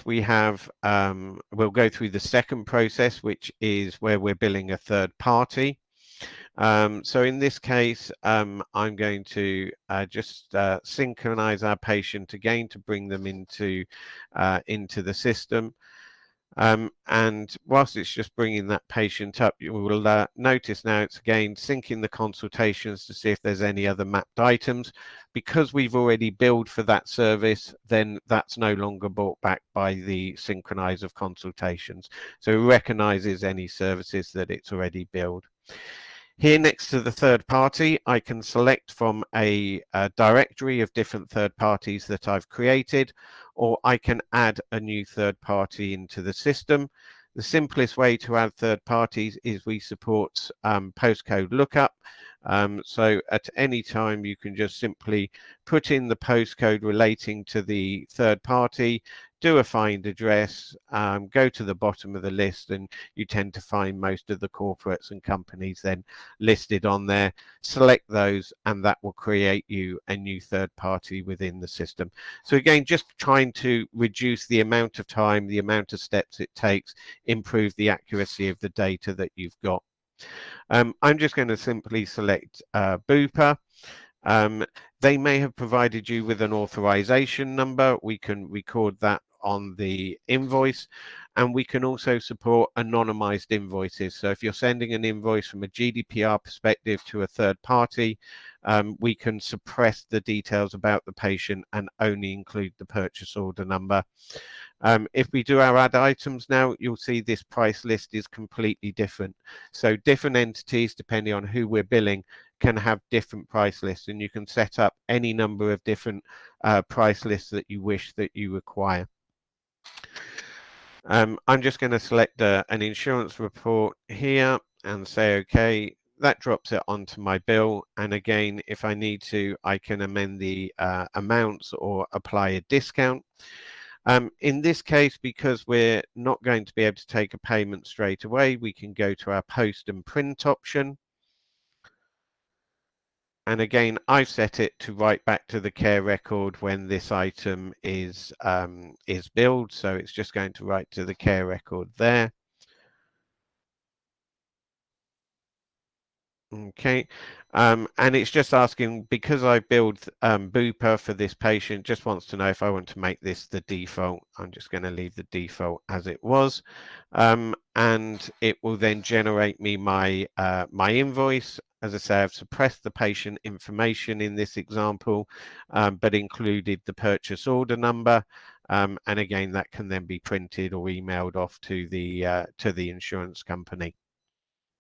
We have, we'll go through the second process, which is where we're billing a third party. So in this case, I'm going to just synchronize our patient again to bring them into the system. And whilst it's just bringing that patient up, you will notice now it's again syncing the consultations to see if there's any other mapped items. Because we've already billed for that service, then that's no longer brought back by the synchronize of consultations. So it recognizes any services that it's already billed. Here next to the third party, I can select from a directory of different third parties that I've created, or I can add a new third party into the system. The simplest way to add third parties is we support postcode lookup. So at any time you can just simply put in the postcode relating to the third party, do a find address, go to the bottom of the list, and you tend to find most of the corporates and companies then listed on there. Select those and that will create you a new third party within the system. So again, just trying to reduce the amount of time, the amount of steps it takes, improve the accuracy of the data that you've got. I'm just going to simply select Bupa. They may have provided you with an authorization number. We can record that on the invoice, and we can also support anonymized invoices. So if you're sending an invoice from a GDPR perspective to a third party, we can suppress the details about the patient and only include the purchase order number. If we do our add items now, you'll see this price list is completely different. So different entities, depending on who we're billing, can have different price lists, and you can set up any number of different price lists that you wish that you require. I'm just going to select an insurance report here and say OK. That drops it onto my bill, and again, if I need to, I can amend the amounts or apply a discount. In this case, because we're not going to be able to take a payment straight away, we can go to our post and print option. And again, I've set it to write back to the care record when this item is billed. So it's just going to write to the care record there. Okay, and it's just asking, because I billed Bupa for this patient, just wants to know if I want to make this the default. I'm just going to leave the default as it was, and it will then generate me my my invoice. As I say, I've suppressed the patient information in this example, but included the purchase order number, and again, that can then be printed or emailed off to the insurance company.